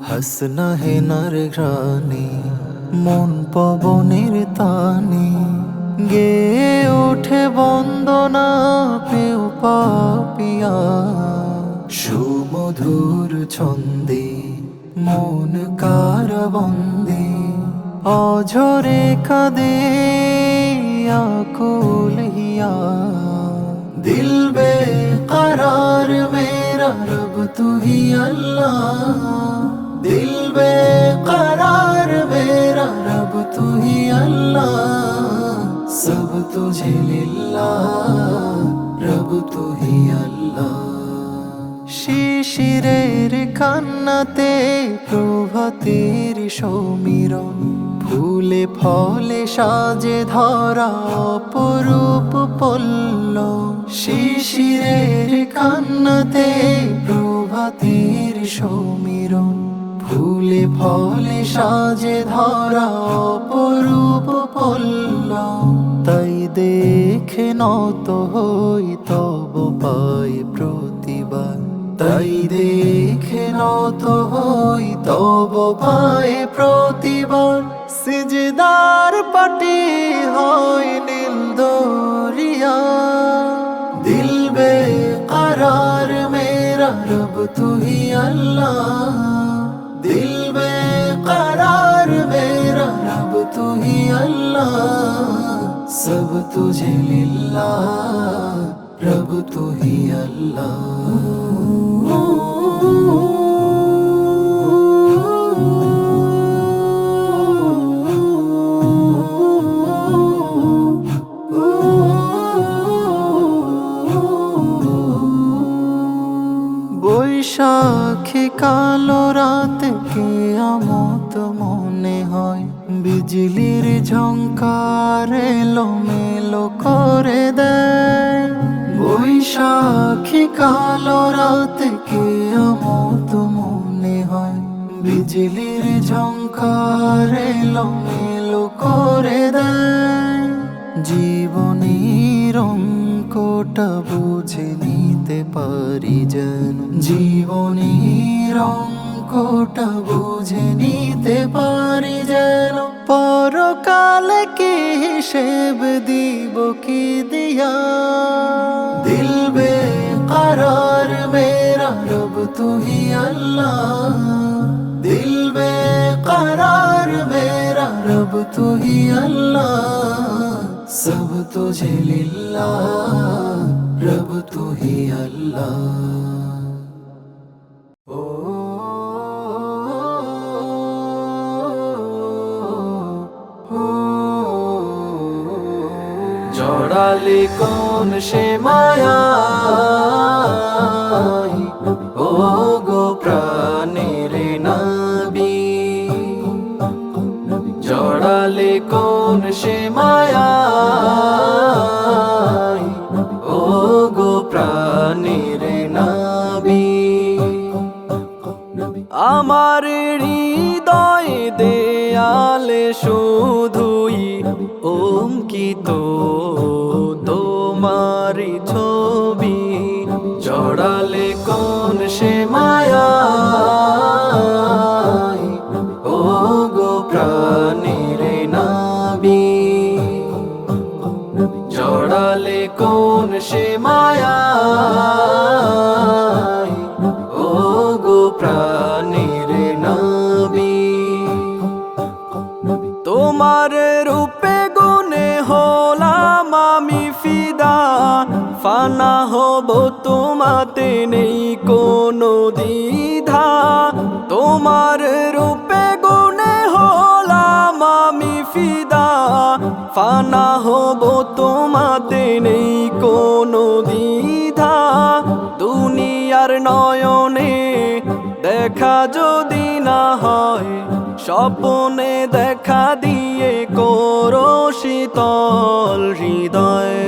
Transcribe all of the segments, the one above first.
হাসনা হেনার ঘ্রাণে মন পবনের তানে গে ওঠে বন্দনা পেউ পাপিয়া সুমধুর ছন্দে মন কারবন্দে অঝরে কাঁদে আকুল হিয়া दिल बेकरार मेरा रब तू ही अल्लाह दिल बेकरार मेरा रब तू ही अल्लाह सब तुझे लिल्ला रब तू ही अल्लाह শিশিরের কান্নাতে প্রভাতের সমীরণ ফুলে ফলে সাজে ধরা অপরূপ পল্লব শিশিরের কান্নাতে প্রভাতের সমীরণ ফুলে ফলে সাজে ধরা অপরূপ পল্লব তাই দেখে নত হই তব পায় প্রতিবার তাই দেখে নত হই তব পায়ে প্রতিবার সিজদার পাটি হয় নীল দরিয়া দিল বেকরার মেরা রব তু হি আল্লাহ দিল বেকরার মেরা রব তু হি আল্লাহ সব তুঝে লিল্লা रब तू ही अल्लाह বৈশাখী কালো রাত কিয়ামত মনে হয় বিজলির ঝংকার এলোমেলো করে দেয় বৈশাখী কালো রাত কিয়ামত মনে হয় বিজলির ঝংকার এলোমেলো করে দেয় জীবনের অঙ্কটা বুঝে নিতে পারি যেন জীবনের অঙ্কটা বুঝে নিতে পারি যেন পরকালে কি হিসেব দিব কি দিয়া दिल बेकरार मेरा रब तू ही अल्लाह दिल बेकरार मेरा रब तू ही अल्लाह सब तुझे लिल्ला रब तू ही अल्लाह জড়ালে কোন সে মায়ায় ও গো প্রাণের নবী জড়ালে কোন সে মায়ায় ও গো প্রাণের নবী আমার হৃদয় দেয়ালে শুধুই অঙ্কিত তোমারি ছবি জড়ালে কোন সে মায়ায় ও গো প্রাণের নবী জড়ালে কোন সে মায়ায় ও গো প্রাণের নবী তোমার রূপে গুণে হলাম আমি ফিদা ফানা হব তোমাতে নেই কোনো দ্বিধা তোমার রূপে গুণে হলাম আমি ফিদা ফানা হব তোমাতে নেই কোনো দ্বিধা দুনিয়ার নয়নে দেখা যদি না হয় স্বপ্নে দেখা দিয়ে করো শীতল হৃদয়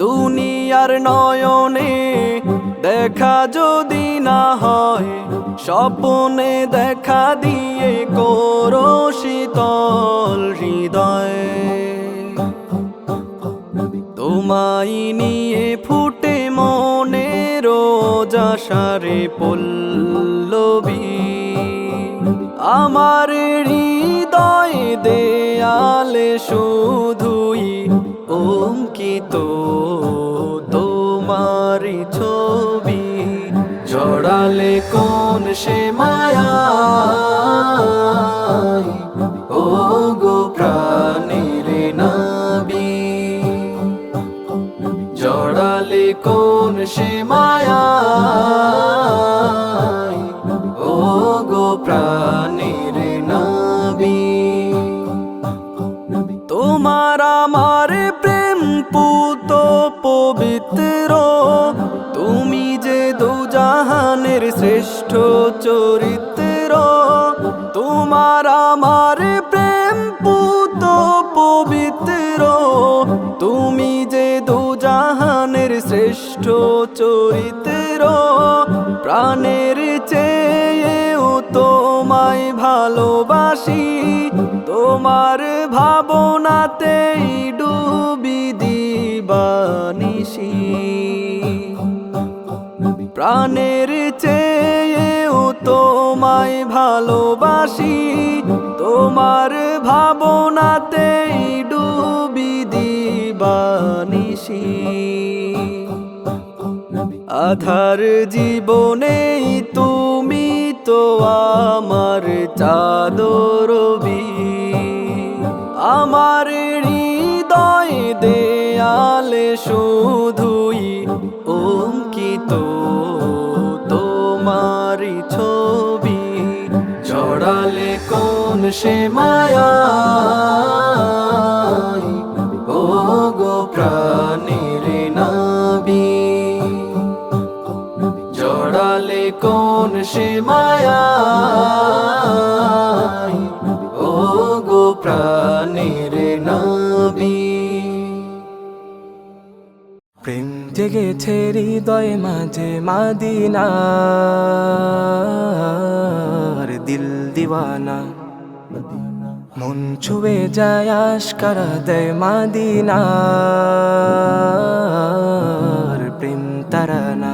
দুনিয়ার নয়নে দেখা যদি না হয় স্বপ্নে দেখা দিয়ে করো শীতল হৃদয় তোমায় নিয়ে ফুটে মনেরও মজাসারে পল্লবী আমার হৃদয়ে দেয়ালে শুধুই অঙ্কিত তোমারি ছবি জড়ালে কোন সে মায়ায় ও গো প্রাণের নবী জড়ালে কোন সে মায়ায় ও গো প্রাণের নবী তোমার আমার প্রেম পুত পবিত্র তুমি যে দুজাহানের শ্রেষ্ঠ চরিত্র তোমার আমার প্রেম পুত পবিত্র তুমি যে দুজাহানের শ্রেষ্ঠ চরিত্র প্রাণের চেয়েও তোমায় ভালোবাসি তোমার ভাবনাতেই ডুবি দিবানিশি প্রাণের চেয়েও তোমায় ভালোবাসি তোমার ভাবনাতেই ডুবি দিবানিশি আধার জীবনেই তুমি তো আমার চাঁদরবি আমার হৃদয় দেয়ালে শুধুই অঙ্কিত তোমারি ছবি জড়ালে কোন সে মায়ায় ও গো প্রাণের নবী জড়ালে কোন সে মায়ায় ও গো প্রাণের নবী প্রেম জেগেছে হৃদয় মাঝে মদিনার দিল দিওয়ানা মন ছুঁয়ে যায় আশকারা দেয় মদিনার প্রেম তারানা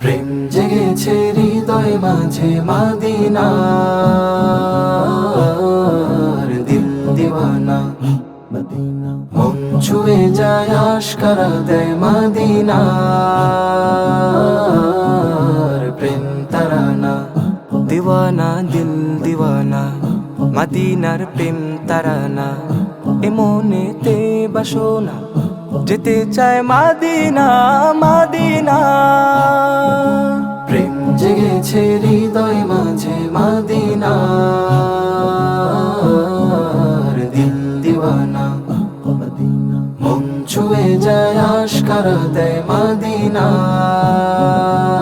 প্রেম জেগেছে হৃদয় মাঝে মদিনার দিল দিওয়ানা মন ছুঁয়ে যায় আশকারা দেয় মদিনার প্রেম তারানা দিওয়ানা দিল দিওয়ানা মদিনার প্রেম তারানা এমনেতে বাসনা যেতে চায় মদিনা মদিনা প্রেম জেগেছে হৃদয় মাঝে মদিনার দিল দিওয়ানা মন ছুঁয়ে যায় আশকারা দেয়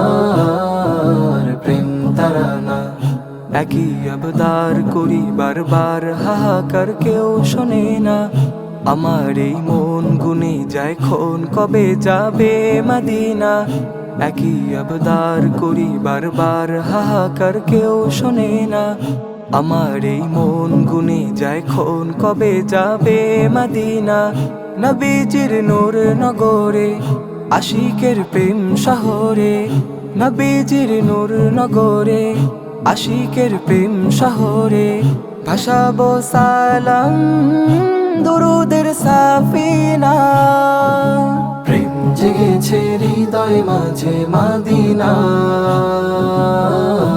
মদিনার প্রেম তারানা একই আবদার করি বারবার হাহাকার কেউ শোনে না আমার এই মন গুনে যায় খন কবে যাবে মদিনা একই আবদার করি বারবার হাহাকার কেউ শোনে না আমার এই মন গুনে যায় খন কবে যাবে মদিনা নবীজির নূর নগরে আশিকের প্রেম শহরে নবীজির নূর নগরে আশিকের প্রেম শহরে ভাসাবো সালাম দরুদের সাফিনা প্রেম জেগেছে হৃদয় মাঝে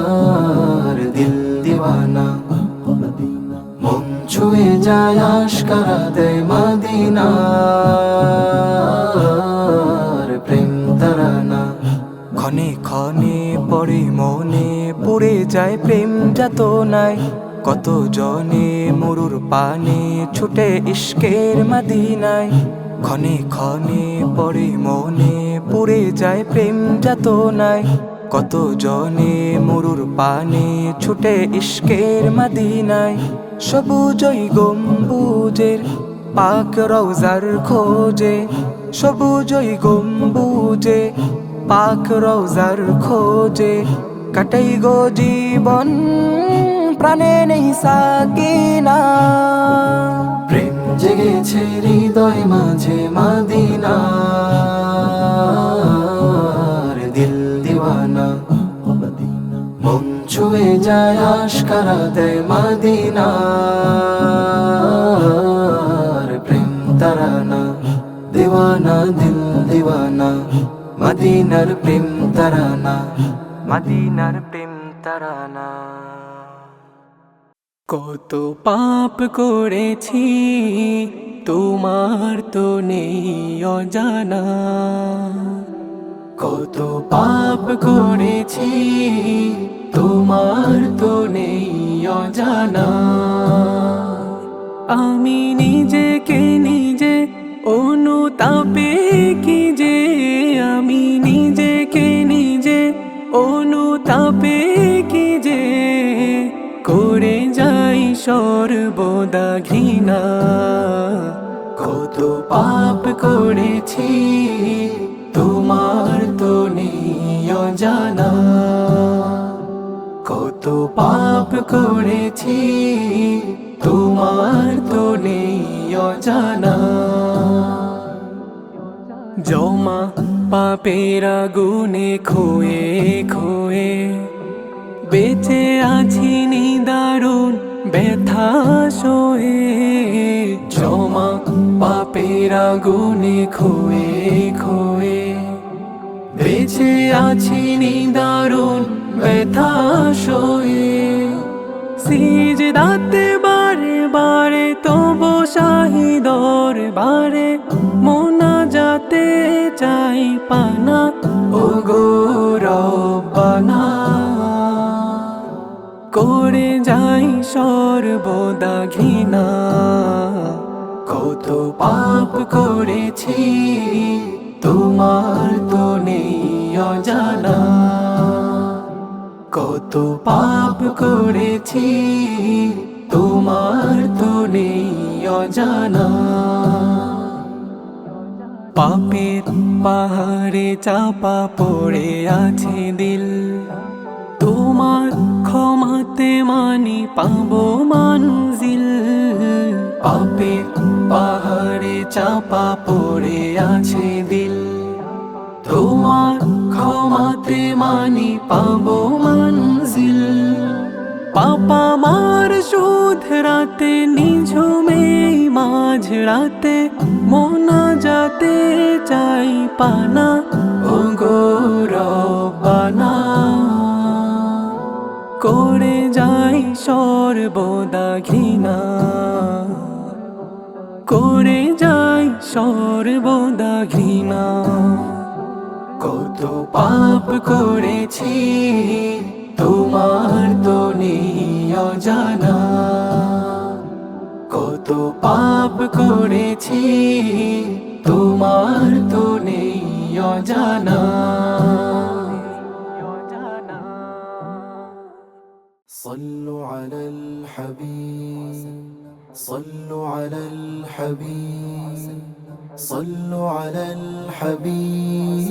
মদিনার দিল দিওয়ানা মন ছুঁয়ে যায় আশকারা দেয় মদিনার প্রেম তারানা ক্ষণে ক্ষণে পড়ে মনে পড়ে যায় প্রেম যাতনায় কত জনে মরুর পানে ছুটে ইশকের মদিনায় ক্ষণে ক্ষণে পড়ে মনে পড়ে যায় প্রেম যাতনায় কত জনে মরুর পানে ছুটে ইশকের মদিনায় সবুজই গম্বুজের পাক রওজার খোঁজে সবুজই গম্বুজে পাক রওজার খোঁজে কাটাই গো জীবন প্রাণে নেই সাকিনা প্রেম জেগেছে হৃদয় মাঝে মদিনার দিওয়ানা মন ছুঁয়ে যায় আশকারা দেয় মদিনার প্রেম তারানা দিওয়ানা দিল দিওয়ানা মদিনার প্রেম তারানা মদিনার প্রেম তারানা কত পাপ করেছি তোমার তো নেই অজানা কত পাপ করেছি তোমার তো নেই অজানা আমি নিজেকে নিজে অনুতাপে কি যে আমি নিজেকে নিজে অনুতাপে কি যে করে যাই সর্বদা ঘৃণা কত পাপ করেছি তোমার তো নেই অজানা কত পাপ করেছি তোমার তো নেই অজানা জমা পাপের আগুনে খোয়ে খোয়ে বেঁচে আছি নিদারুণ ব্যথা সয়ে জমা পাপের আগুনে খোয়ে খোয়ে বেঁচে আছি নিদারুণ ব্যথা সয়ে সিজদাতে বারে বারে তবু শাহিদর বারে মোনাজাতে চাই পানা ও গো রব্বানা করে যাই সর্বদা ঘৃণা কত পাপ করেছি তোমার তো নেই অজানা কত পাপ করেছি তোমার তো নেই অজানা পাপের পাহাড়ে চাপা পড়ে আছে দিল তোমার ক্ষমাতে মানি পাবো মানজিল পাপের পাহাড়ে চাপা পড়ে আছে দিল তোমার ক্ষমাতে মানি পাবো মঞ্জিল পাপা মার সুধ রাতে নিঝুমে মাঝ রাতে মোনা যাতে চাই পানা ও গো রব্বানা করে যাই সর্বদা ঘৃণা করে যাই সর্বদা ঘৃণা কত পাপ করেছি তোমার তো নেই অজানা কত পাপ করেছি তোমার তো নেই অজানা صلوا على الحبيب صلوا على الحبيب صلوا على الحبيب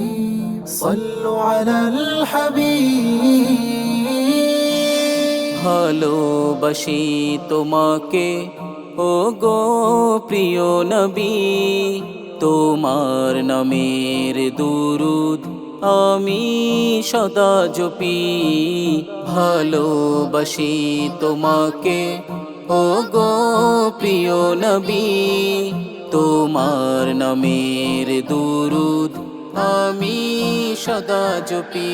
صلوا على الحبيب ভালোবাসি তোমাকে ও গো প্রিয় নবী তোমার নামের দুরুদ আমি সদা জপি ভালোবাসি তোমাকে ও গো প্রিয় নবী তোমার নামের দুরুদ আমি সদা জপি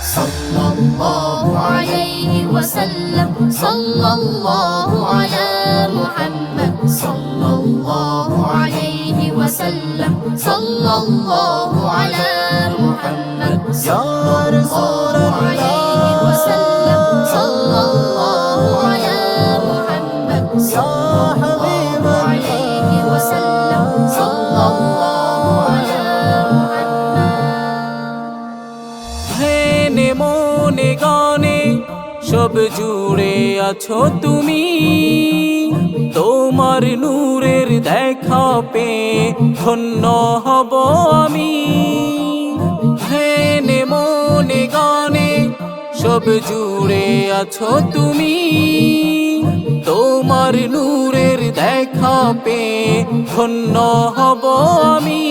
صلى الله عليه وسلم صلى الله على محمد صلى الله عليه وسلم صلى الله على محمد صلى الله عليه وسلم صلى الله على محمد صلى الله عليه وسلم صلى الله على محمد ধ্যানে মনে গানে সব জুড়ে আছো তুমি তোমার নূরের দেখা পেয়ে ধন্য হব আমি ধ্যানে মনে গানে সব জুড়ে আছো তুমি তোমার নূরের দেখা পেয়ে ধন্য হব আমি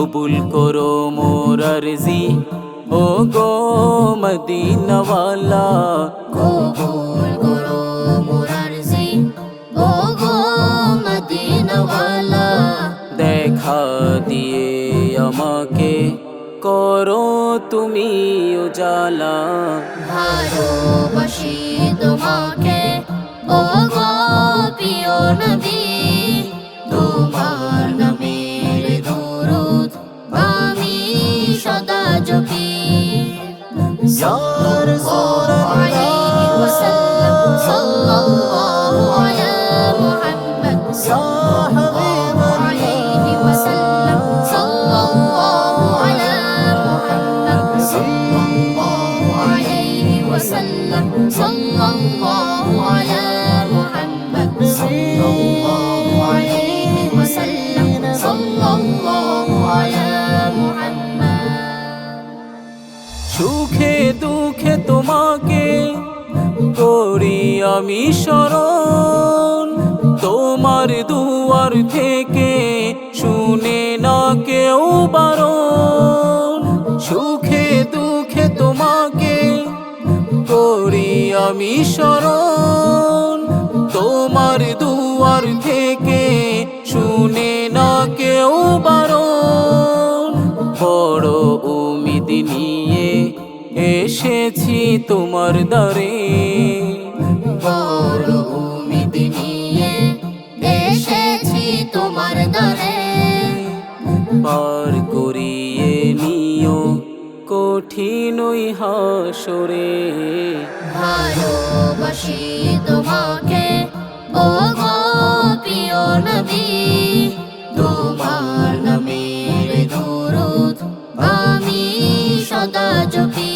কবুল করো মোর আরজি ও গো মদিনাওয়ালা কবুল করো মোর আরজি ও গো মদিনাওয়ালা দেখা দিয়ে আমাকে করো তুমি উজালা ভালোবাসি তোমাকে ও গো প্রিয় নবী তোমার নামের দরুদ আমি সদা জপি সাল্লাল্লাহু আলাইহি ওয়াসাল্লাম সাল্লাল্লাহু আলা মুহাম্মদ সাল্লাল্লাহু আলাইহি ওয়াসাল্লাম সাল্লাল্লাহু আলা মুহাম্মদ সাল্লাল্লাহু আলাইহি ওয়াসাল্লাম সাল্লাল্লাহু আলা মুহাম্মদ সাল্লাল্লাহু আলাইহি ওয়াসাল্লাম সাল্লাল্লাহু আলা মুহাম্মদ সুখে দুঃখে তোমাকে করি আমি স্মরণ তোমার দুয়ার থেকে শুনে না কেউ বারণ সুখে দুঃখে তোমাকে করি আমি স্মরণ তোমার দুয়ার থেকে শুনে না কেউ বারণ বড় উমিদ নিয়ে এসেছি তোমার দ্বারে বড় উমিদ নিয়ে এসেছি তোমার দ্বারে পার করিয়ে নিও কঠিন ওই হাসরে ভালোবাসি তোমাকে ও গো প্রিয় নবী তোমার নামের দরুদ আমি সদা জপি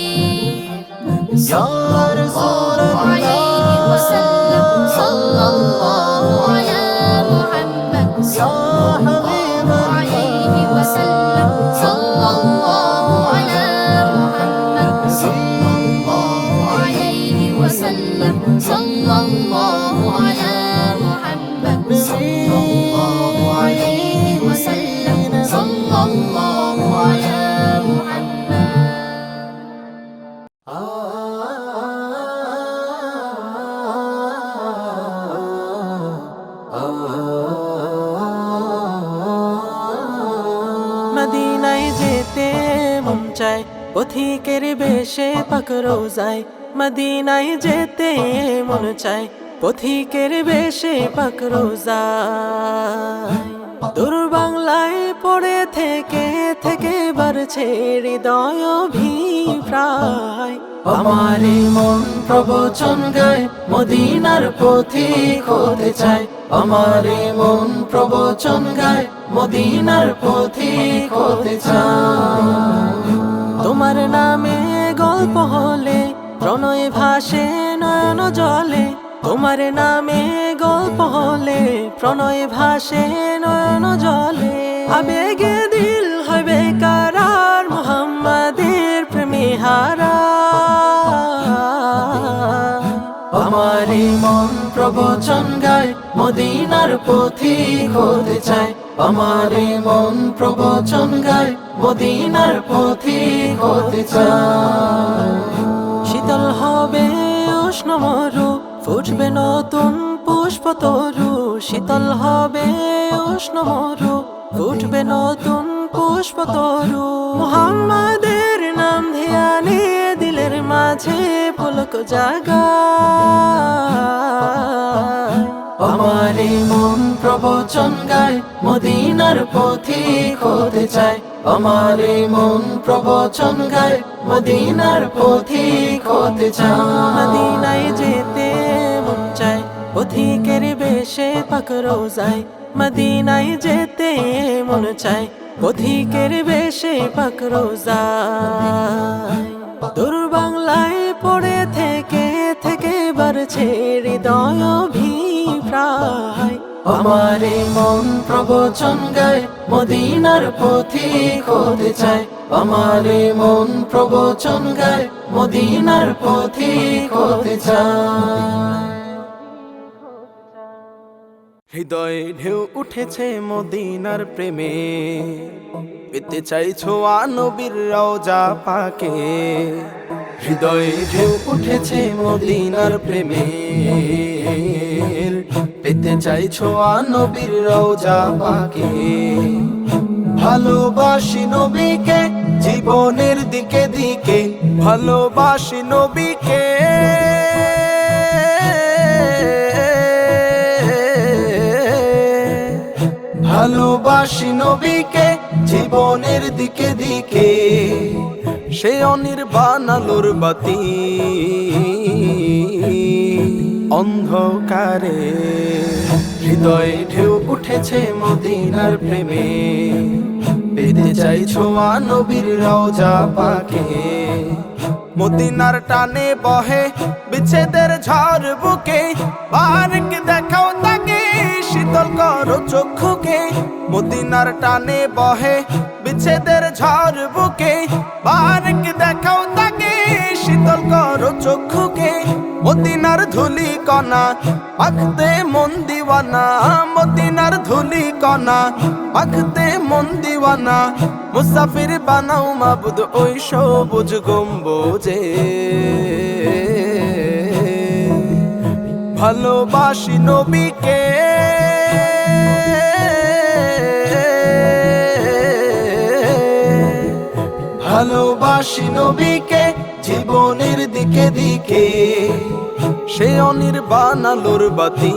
সাল্লাল্লাহু আলাইহি ওয়াসাল্লাম সাল্লাল্লাহু আলা মুহাম্মদ সাল্লাল্লাহু আলাইহি ওয়াসাল্লাম সাল্লাল্লাহু আলা মুহাম্মদ সাল্লাল্লাহু আলাইহি ওয়াসাল্লাম সাল্লাল্লাহু আলা মুহাম্মদ সাল্লাল্লাহু আলাইহি ওয়াসাল্লাম সাল্লাল্লাহু আলা মুহাম্মদ মদিনায় যেতে মন চায় পথিকের বেশে পাক রোজায় মদিনায় যেতে মন চায় পথিকের বেশে পাক রোজায় দূর বাংলায় পড়ে থেকে থেকে বাড়ছে হৃদয় অভিপ্রায় আমারে মন প্রবচন গায় মদিনার পথিক হতে চায় আমারে মন প্রবচন গায় মদিনার পথিক হতে চায় তোমার নামে গল্প হলে প্রণয় ভাসে নয়ন জলে তোমার নামে গল্প হলে প্রণয় ভাসে নয়ন জলে আবেগে দিল হবে কারার মুহাম্মাদের প্রেমে হারা আমারে মন প্রবচন গায় মদিনার পথিক হতে চায় আমারে মন প্রবচন গায় মদিনার পথিক হতে চায় শীতল হবে উষ্ণ মরু ফুটবে নতুন পুষ্প তরু শীতল হবে উষ্ণ মরু ফুটবে নতুন পুষ্প তরু মুহাম্মাদের নাম ধ্যানে দিলের মাঝে পুলক জাগায় আমারে মন প্রবচন গায় মদিনার পথিক হতে চায় আমারে মন প্রবচন গায় মদিনার পথিক হতে চায় মদিনায় যেতে মন চায় পথিকের বেশে পাক রোজায় মদিনায় যেতে মন চায় পথিকের বেশে পাক রোজায় দূর বাংলায় পড়ে থেকে থেকে বাড়ছে হৃদয় অভিপ্রায় আমারে মন প্রবচন গায় মদিনার পথিক হতে চায় আমারে মন প্রবচন গায় মদিনার পথিক হতে চায়। হৃদয়ে ঢেউ উঠেছে মদিনার প্রেমে, পেতে চাইছো নবীর রওজা পাকে। হৃদয়ে ঢেউ উঠেছে মদিনার প্রেমে, পেতে চাইছো নবীর রওজা পাকে। ভালোবাসি নবীকে জীবনের দিকে দিকে, ভালোবাসি নবীকে, ভালোবাসি নবীকে জীবনের দিকে দিকে। সে অনির্বাণ আলোর বাতি অন্ধকারে, হৃদয়ে ঢেউ উঠেছে মদিনার প্রেমে, পেতে চাইছো নবীর রওজা পাকে। মদিনার টানে বহে বিচ্ছেদের ঝড় বুকে, বারক দেখাও তাকে শীতল করো চক্ষুকে। মদিনার টানে বহে বিচ্ছেদের ঝড় বুকে, বারক দেখাও তাকে শীতল করো চক্ষুকে। মদিনার ধুলি কণা মাখতে মন দিওয়ানা, মদিনার ধুলি কণা মাখতে মন দিওয়ানা। মুসাফির বানাও মাবুদ ওই সবুজ গম্বুজে, ভালোবাসি নবীকে, ভালোবাসি নবীকে জীবনের দিকে দিকে। সে অনির্বাণ আলোর বাতি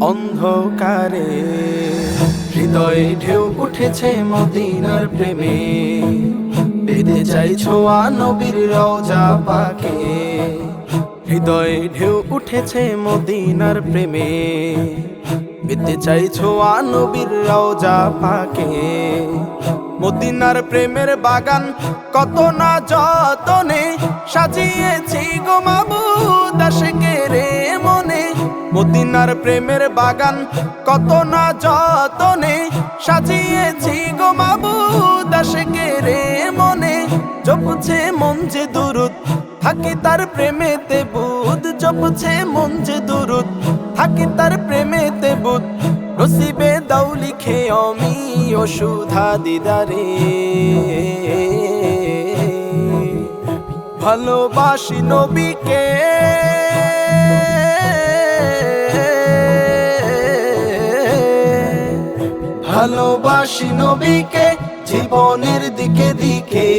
অন্ধকারে, হৃদয়ে ঢেউ উঠেছে মদিনার প্রেমে, পেতে চাইছো নবীর রওজা পাকে। হৃদয়ে ঢেউ উঠেছে মদিনার প্রেমে, পেতে চাইছো নবীর রওজা পাকে। মদিনার প্রেমের বাগান কত না যতনে সাজিয়েছি গো মাবুদ আশিকের মনে। মদিনার প্রেমের বাগান কত না যতনে সাজিয়েছি গো মাবুদ আশিকের মনে। জপছে মন যে দুরুদ থাকি তার প্রেমেতে বুধ, জপছে মন যে দুরুদ থাকি তার প্রেমেতে বুধ। নসিবে দাও লিখে আমি ও সুধা দিদারে, ভালোবাসি নবীকে, ভালোবাসি নবীকে জীবনের দিকে দিকে।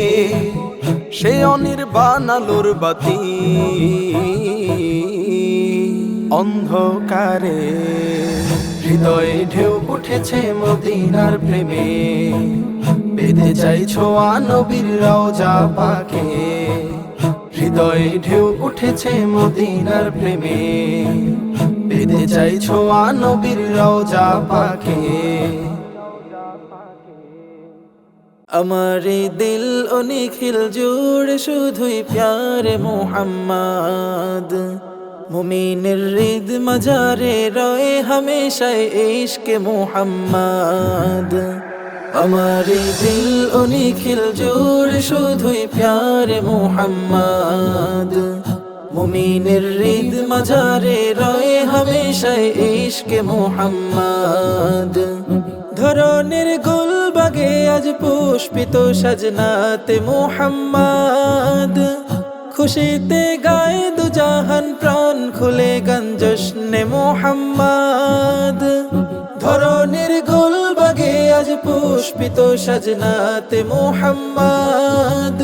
সে অনির্বাণ আলোর বাতি অন্ধকারে, হৃদয়ে ঢেউ উঠেছে মদিনার প্রেমে, পেতে চাইছো নবীর রওজা পাকে। হৃদয়ে ঢেউ উঠেছে মদিনার প্রেমে, পেতে চাইছো নবীর রওজা পাকে। আমার দিল ও নিখিল জুড়ে শুধুই প্যারে মুহাম্মদ, মুমিনের হৃদ মাঝারে রয়ে হামেশায় ইশকে মুহাম্মদ। আমার দিল ও নিখিল জুড়ে শুধুই প্যারে মুহাম্মদ, মুমিনের হৃদ মাঝারে রয়ে হামেশায় ইশকে মুহাম্মদ। ধরনের গুলবাগে আজ পুষ্পিত সাজনাতে মুহাম্মদ, খুশিতে গায়ে দু জাহান প্রাণ খুলে গান জশ্নে মুহাম্মদ। ধরনের গুলবাগে আজ পুষ্পিত সাজনাতে মুহাম্মদ,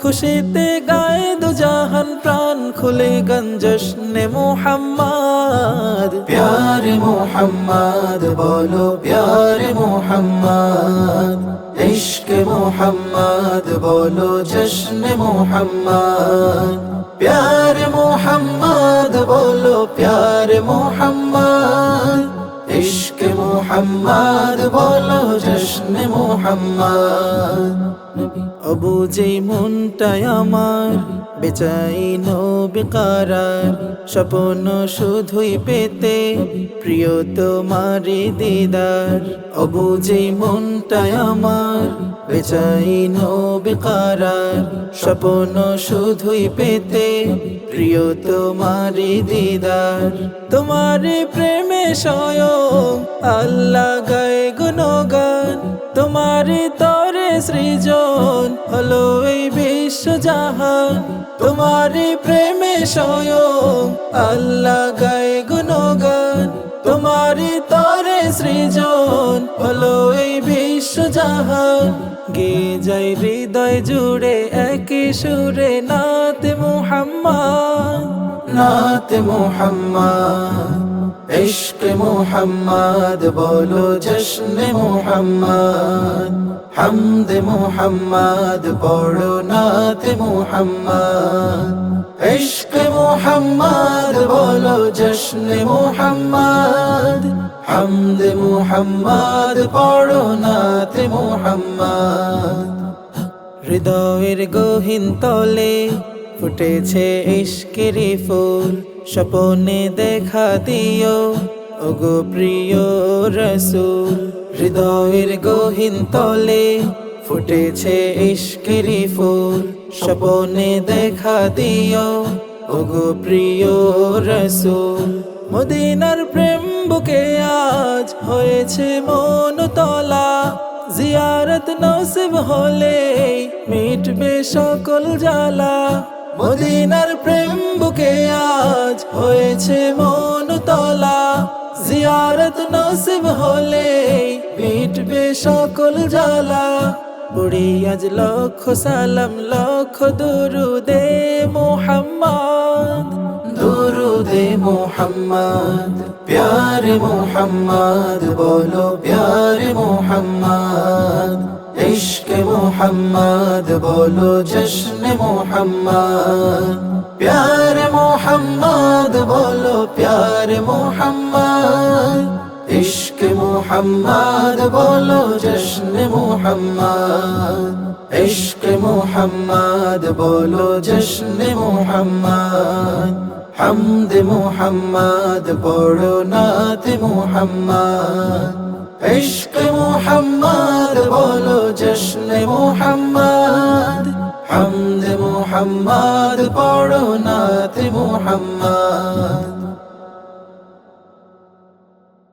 খুশিতে গায়ে দু জাহান প্রাণ খুলে গান জশ্নে মুহাম্মদ। প্যারে মুহাম্মদ বলো প্যারে মুহাম্মদ, ইশকে মুহাম্মদ বলো জশ্নে মুহাম্মদ। প্যারে মুহাম্মদ বলো প্যারে মুহাম্মদ, ইশকে মুহাম্মদ বলো জশ্নে মুহাম্মদ। অবুঝে মনটাই আমার বেচাই নবী কারার, স্বপ্ন শুধুই পেতে প্রিয় তোমারি দিদার। অবুঝে মনটাই আমার বেচাই নবী কারার, স্বপ্ন শুধুই পেতে প্রিয় তোমারি দিদার, তোমারি প্রেমে স্বয়ং আল্লাহ গায়ে গুণগান, তোমারি তরে সৃজন হলো এই বিশ্ব জাহান, তোমারি প্রেমে স্বয়ং আল্লাহ গায়ে গুণগান, তোমারি তরে সৃজন হলো এই বিশ্ব জাহান। গে যাই হৃদয় জুড়ে একই সুরে নাতে মুহাম্মদ, নাতে মুহাম্মদ, ইশকে মুহাম্মদ বলো জশ্নে মুহাম্মদ, হামদে মুহাম্মদ পড়ো নাতে মুহাম্মদ, ইশকে মুহাম্মদ বলো জশ্নে মুহাম্মদ, হামদে মুহাম্মদ পড়ো নাতে মুহাম্মদ। হৃদয়ের গহীন তলে ফুটেছে ইশকেরি ফুল, স্বপনে দেখা দিও ওগো প্রিয় রসূল। হৃদয়ের গহীন তলে ফুটেছে ইশকেরি ফুল, স্বপনে দেখা দিও ওগো প্রিয় রসূল। মদিনার প্রেম বুকে আজ হয়েছে মন তলা, জিয়ারত নসিব হলে মিটবে সকল জ্বালা। মদিনার প্রেম বুকে আজ হয়েছে মন তলা, জিয়ারত নসিব হলে মিটবে সকল জ্বালা। পড়ি আজ লক্ষ সালাম লক্ষ দুরুদে মুহাম্মদ, দুরুদে মুহাম্মদ, প্যারে মুহাম্মদ বলো প্যারে মুহাম্মদ, ইশকে মুহাম্মদ বলো জশ্নে মুহাম্মদ, প্যারে মুহাম্মদ বলো প্যারে মুহাম্মদ, ইশকে মুহাম্মদ বলো জশ্নে মুহাম্মদ, ইশকে মুহাম্মদ বলো জশ্নে মুহাম্মদ, হামদে মুহাম্মদ পড়ো নাতে মুহাম্মদ, ইশকে মুহাম্মদ বলো জশ্নে মুহাম্মদ, হামদে মুহাম্মদ পড়ো নাতে মুহাম্মদ।